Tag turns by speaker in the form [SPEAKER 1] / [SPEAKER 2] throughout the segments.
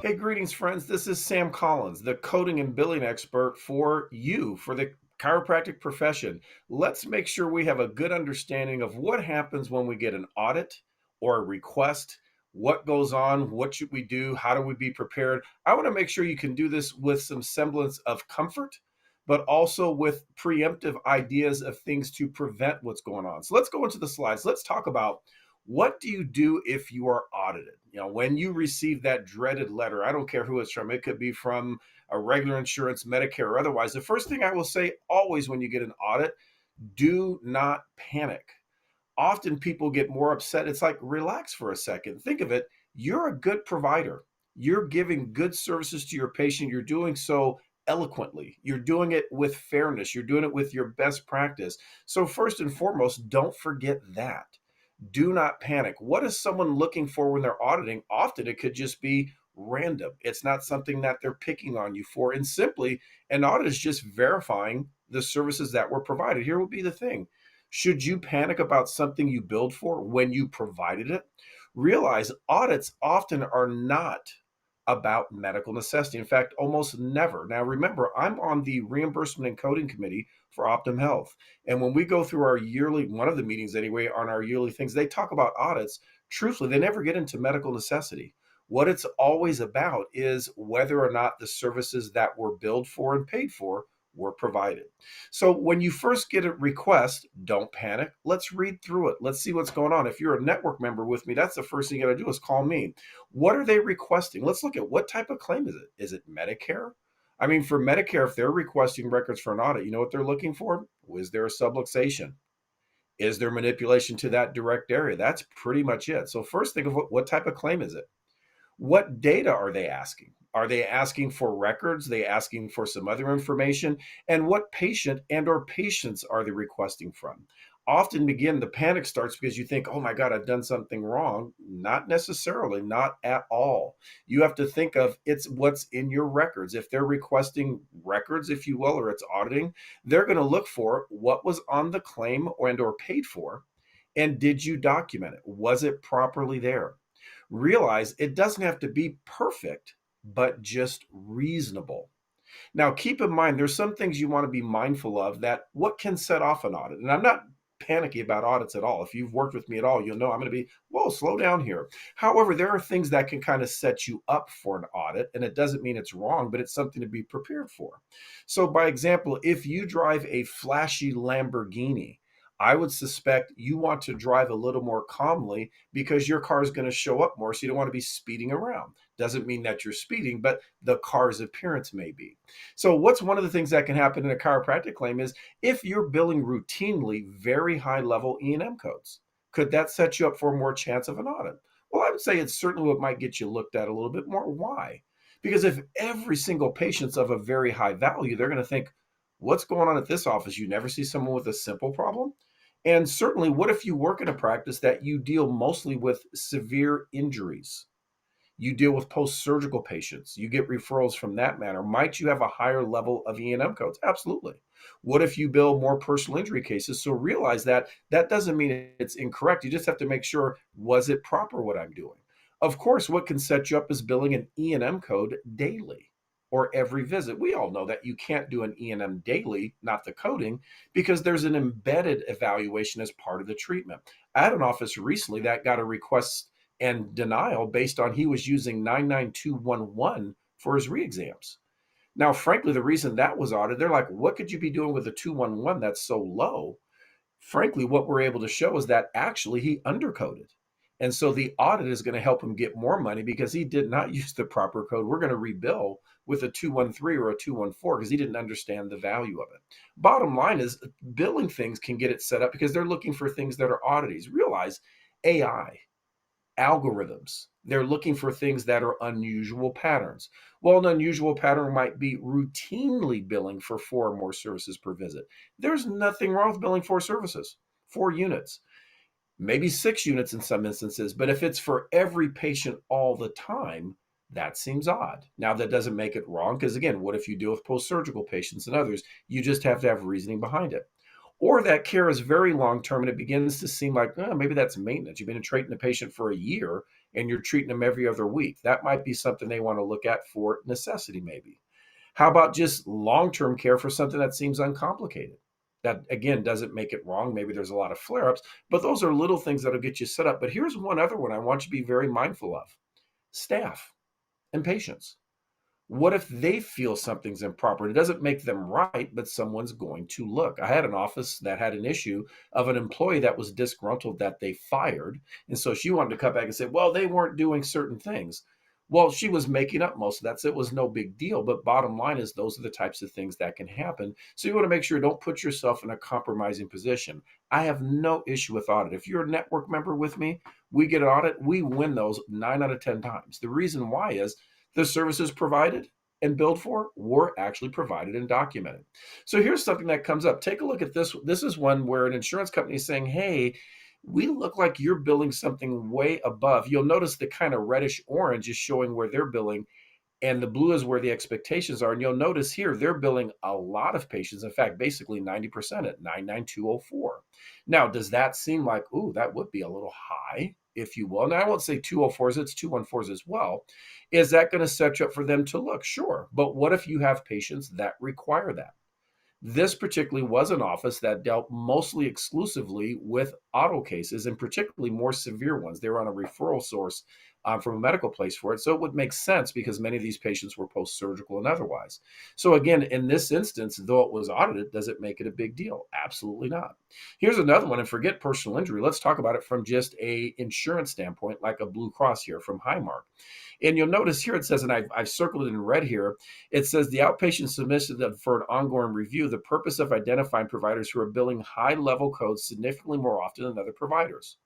[SPEAKER 1] Hey, greetings, friends. This is Sam Collins, the coding and billing expert for you, for the chiropractic profession. Let's make sure we have a good understanding of what happens when we get an audit or a request. What goes on? What should we do? How do we be prepared? I want to make sure you can do this with some semblance of comfort, but also with preemptive ideas of things to prevent what's going on. So let's go into the slides. Let's talk about what do you do if you are audited? When you receive that dreaded letter, I don't care who it's from, it could be from a regular insurance, Medicare, or otherwise. The first thing I will say always when you get an audit, do not panic. Often people get more upset. It's like, relax for a second. Think of it. You're a good provider. You're giving good services to your patient. You're doing so eloquently. You're doing it with fairness. You're doing it with your best practice. So, first and foremost, don't forget that. Do not panic. What is someone looking for when they're auditing? Often it could just be random. It's not something that they're picking on you for. And simply, an audit is just verifying the services that were provided. Here will be the thing. Should you panic about something you billed for when you provided it? Realize audits often are not about medical necessity. In fact, almost never. Now, remember, I'm on the reimbursement and coding committee for Optum Health. And when we go through our yearly, one of the meetings anyway, on our yearly things, they talk about audits. Truthfully, they never get into medical necessity. What it's always about is whether or not the services that were billed for and paid for were provided. So when you first get a request, don't panic. Let's read through it. Let's see what's going on. If you're a network member with me, that's the first thing you got to do is call me. What are they requesting? Let's look at what type of claim is it? Is it Medicare? I mean, for Medicare, if they're requesting records for an audit, you know what they're looking for? Is there a subluxation? Is there manipulation to that direct area? That's pretty much it. So first think of what type of claim is it? What data are they asking? Are they asking for records? Are they asking for some other information? And what patient and or patients are they requesting from? Often begin the panic starts because you think, oh my God, I've done something wrong. Not necessarily, not at all. You have to think of it's what's in your records. If they're requesting records, if you will, or it's auditing, they're going to look for what was on the claim and or paid for. And did you document it? Was it properly there? Realize it doesn't have to be perfect, but just reasonable. Now, keep in mind, there's some things you want to be mindful of that what can set off an audit. And I'm not panicky about audits at all. If you've worked with me at all, you'll know I'm going to be, whoa, slow down here. However, there are things that can kind of set you up for an audit, and it doesn't mean it's wrong, but it's something to be prepared for. So, by example, if you drive a flashy Lamborghini, I would suspect you want to drive a little more calmly because your car is going to show up more. So you don't want to be speeding around. Doesn't mean that you're speeding, but the car's appearance may be. So, what's one of the things that can happen in a chiropractic claim is if you're billing routinely very high level E&M codes, could that set you up for more chance of an audit? Well, I would say it's certainly what might get you looked at a little bit more. Why? Because if every single patient's of a very high value, they're going to think, what's going on at this office? You never see someone with a simple problem? And certainly, what if you work in a practice that you deal mostly with severe injuries? You deal with post-surgical patients. You get referrals from that manner. Might you have a higher level of E&M codes? Absolutely. What if you bill more personal injury cases? So realize that that doesn't mean it's incorrect. You just have to make sure, was it proper what I'm doing? Of course, what can set you up is billing an E&M code daily or every visit. We all know that you can't do an E&M daily, not the coding, because there's an embedded evaluation as part of the treatment. I had an office recently that got a request and denial based on he was using 99211 for his re-exams. Now, frankly, the reason that was audited, they're like, what could you be doing with a 211 that's so low? Frankly, what we're able to show is that actually he undercoded. And so the audit is going to help him get more money because he did not use the proper code. We're going to rebill with a 213 or a 214 because he didn't understand the value of it. Bottom line is billing things can get it set up because they're looking for things that are oddities. Realize AI, algorithms. They're looking for things that are unusual patterns. Well, an unusual pattern might be routinely billing for four or more services per visit. There's nothing wrong with billing four services, 4 units, maybe 6 units in some instances. But if it's for every patient all the time, that seems odd. Now, that doesn't make it wrong because, again, what if you deal with post surgical patients and others? You just have to have reasoning behind it. Or that care is very long term and it begins to seem like, oh, maybe that's maintenance. You've been treating a patient for a year and you're treating them every other week. That might be something they want to look at for necessity, maybe. How about just long term care for something that seems uncomplicated? That again doesn't make it wrong. Maybe there's a lot of flare ups, but those are little things that'll get you set up. But here's one other one I want you to be very mindful of: staff and patients. What if they feel something's improper? It doesn't make them right, but someone's going to look. I had an office that had an issue of an employee that was disgruntled that they fired. And so she wanted to come back and say, well, they weren't doing certain things. Well, she was making up most of that. So it was no big deal. But bottom line is, those are the types of things that can happen. So you want to make sure you don't put yourself in a compromising position. I have no issue with audit. If you're a network member with me, we get an audit, we win those 9 out of 10 times. The reason why is the services provided and billed for were actually provided and documented. So here's something that comes up. Take a look at this. This is one where an insurance company is saying, hey, we look like you're billing something way above. You'll notice the kind of reddish orange is showing where they're billing, and the blue is where the expectations are. And you'll notice here they're billing a lot of patients. In fact, basically 90% at 99204. Now, does that seem like, ooh, that would be a little high, if you will? Now, I won't say 204s, it's 214s as well. Is that going to set you up for them to look? Sure. But what if you have patients that require that? This particularly was an office that dealt mostly exclusively with auto cases, and particularly more severe ones. They were on a referral source from a medical place for it. So it would make sense because many of these patients were post-surgical and otherwise. So again, in this instance, though it was audited, does it make it a big deal? Absolutely not. Here's another one, and forget personal injury. Let's talk about it from just a insurance standpoint, like a Blue Cross here from Highmark. And you'll notice here it says, and I've circled it in red here, it says the outpatient submission for an ongoing review, the purpose of identifying providers who are billing high-level codes significantly more often than other providers.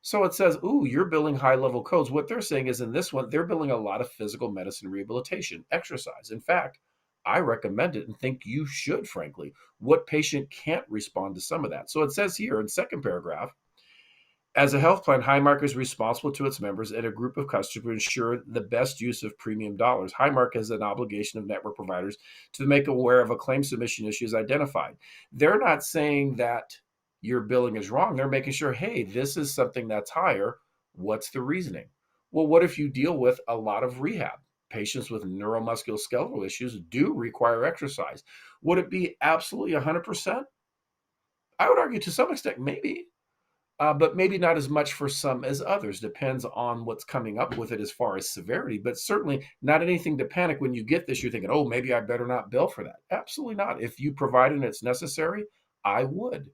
[SPEAKER 1] So it says, ooh, you're billing high-level codes. What they're saying is in this one, they're billing a lot of physical medicine rehabilitation, exercise. In fact, I recommend it and think you should, frankly. What patient can't respond to some of that? So it says here in second paragraph, as a health plan, Highmark is responsible to its members and a group of customers to ensure the best use of premium dollars. Highmark has an obligation of network providers to make aware of a claim submission issue is identified. They're not saying that your billing is wrong. They're making sure, hey, this is something that's higher. What's the reasoning? Well, what if you deal with a lot of rehab? Patients with neuromusculoskeletal issues do require exercise. Would it be absolutely 100%? I would argue to some extent, maybe. But maybe not as much for some as others. Depends on what's coming up with it as far as severity, but certainly not anything to panic when you get this. You're thinking, oh, maybe I better not bill for that. Absolutely not. If you provide and it's necessary, I would.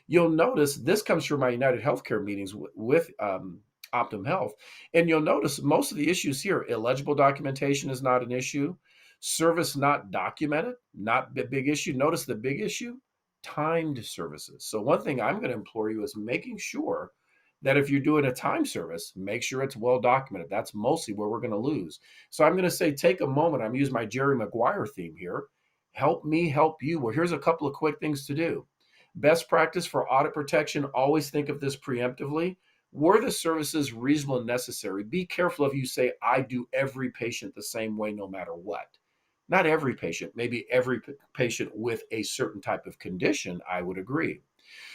[SPEAKER 1] You'll notice this comes from my United Healthcare meetings with Optum Health. And you'll notice most of the issues here, illegible documentation is not an issue. Service not documented, not a big issue. Notice the big issue, timed services. So one thing I'm going to implore you is making sure that if you're doing a time service, make sure it's well documented. That's mostly where we're going to lose. So I'm going to say, take a moment. I'm using my Jerry Maguire theme here. Help me help you. Well, here's a couple of quick things to do. Best practice for audit protection, always think of this preemptively. Were the services reasonable and necessary? Be careful if you say, I do every patient the same way no matter what. Not every patient, maybe every patient with a certain type of condition, I would agree.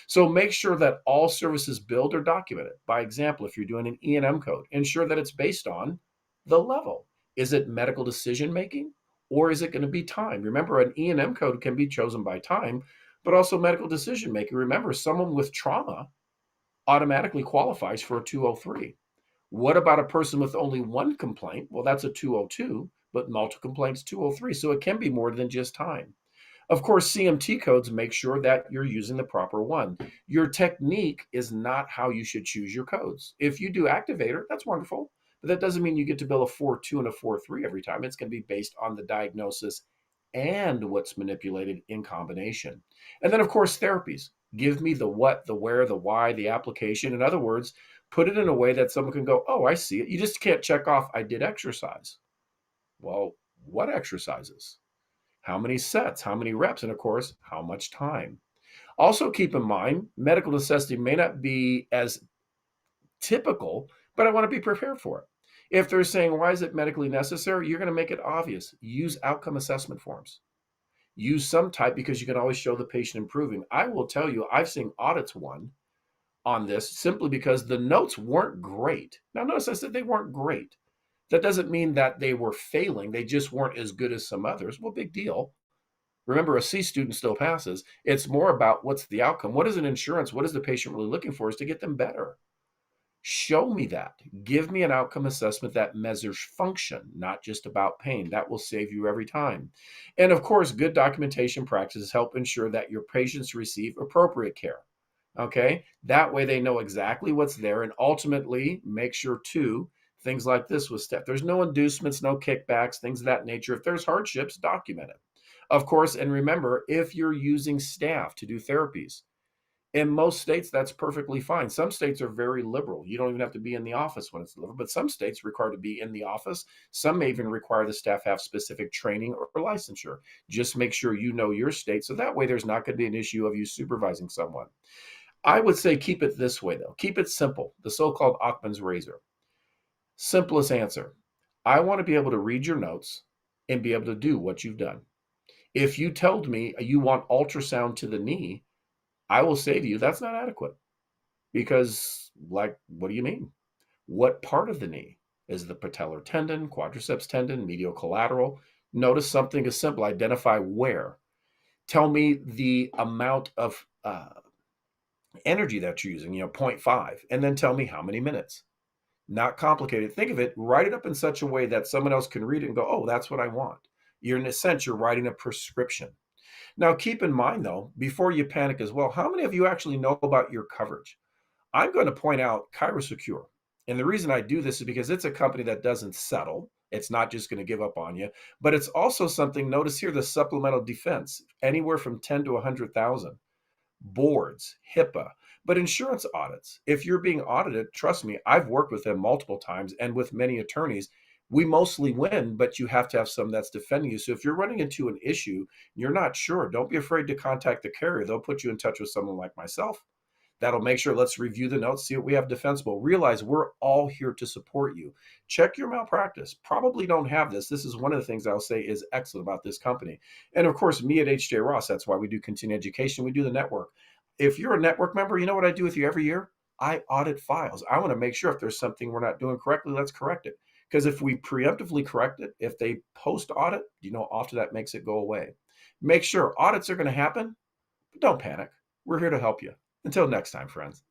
[SPEAKER 1] So make sure that all services billed are documented. By example, if you're doing an E&M code, ensure that it's based on the level. Is it medical decision making or is it going to be time? Remember, an E&M code can be chosen by time, but also medical decision making. Remember, someone with trauma automatically qualifies for a 203. What about a person with only one complaint? Well, that's a 202, but multiple complaints 203. So it can be more than just time. Of course, CMT codes make sure that you're using the proper one. Your technique is not how you should choose your codes. If you do activator, that's wonderful, but that doesn't mean you get to bill a 4.2 and a 4.3 every time. It's going to be based on the diagnosis and what's manipulated in combination. And then, of course, therapies. Give me the what, the where, the why, the application. In other words, put it in a way that someone can go, oh, I see it. You just can't check off, I did exercise. Well, what exercises? How many sets? How many reps? And of course, how much time? Also, keep in mind, medical necessity may not be as typical, but I want to be prepared for it. If they're saying, why is it medically necessary? You're going to make it obvious. Use outcome assessment forms. Use some type because you can always show the patient improving. I will tell you, I've seen audits won on this simply because the notes weren't great. Now, notice I said they weren't great. That doesn't mean that they were failing. They just weren't as good as some others. Well, big deal. Remember, a C student still passes. It's more about what's the outcome. What is an insurance? What is the patient really looking for is to get them better. Show me that. Give me an outcome assessment that measures function, not just about pain. That will save you every time. And of course, good documentation practices help ensure that your patients receive appropriate care. Okay, that way they know exactly what's there, and ultimately make sure too things like this with step. There's no inducements, no kickbacks, things of that nature. If there's hardships, document it. Of course, and remember, if you're using staff to do therapies, in most states, that's perfectly fine. Some states are very liberal. You don't even have to be in the office when it's delivered, but some states require to be in the office. Some may even require the staff have specific training or licensure. Just make sure you know your state, so that way there's not going to be an issue of you supervising someone. I would say keep it this way, though. Keep it simple, the so called Occam's razor. Simplest answer. I want to be able to read your notes and be able to do what you've done. If you told me you want ultrasound to the knee, I will say to you, that's not adequate. Because, like, what do you mean? What part of the knee? Is the patellar tendon, quadriceps tendon, medial collateral? Notice something as simple. Identify where. Tell me the amount of energy that you're using, 0.5, and then tell me how many minutes. Not complicated. Think of it, write it up in such a way that someone else can read it and go, oh, that's what I want. You're, in a sense, you're writing a prescription. Now, keep in mind, though, before you panic as well, how many of you actually know about your coverage? I'm going to point out ChiroSecure. And the reason I do this is because it's a company that doesn't settle. It's not just going to give up on you, but it's also something, notice here, the supplemental defense, anywhere from 10 to 100,000. Boards, HIPAA, but insurance audits. If you're being audited, trust me, I've worked with them multiple times and with many attorneys. We mostly win, but you have to have some that's defending you. So if you're running into an issue, you're not sure, don't be afraid to contact the carrier. They'll put you in touch with someone like myself. That'll make sure, let's review the notes, see what we have defensible. Realize we're all here to support you. Check your malpractice. Probably don't have this. This is one of the things I'll say is excellent about this company. And of course, me at HJ Ross, that's why we do continuing education. We do the network. If you're a network member, you know what I do with you every year? I audit files. I want to make sure if there's something we're not doing correctly, let's correct it. Because if we preemptively correct it, if they post audit, often that makes it go away. Make sure audits are going to happen, but don't panic. We're here to help you. Until next time, friends.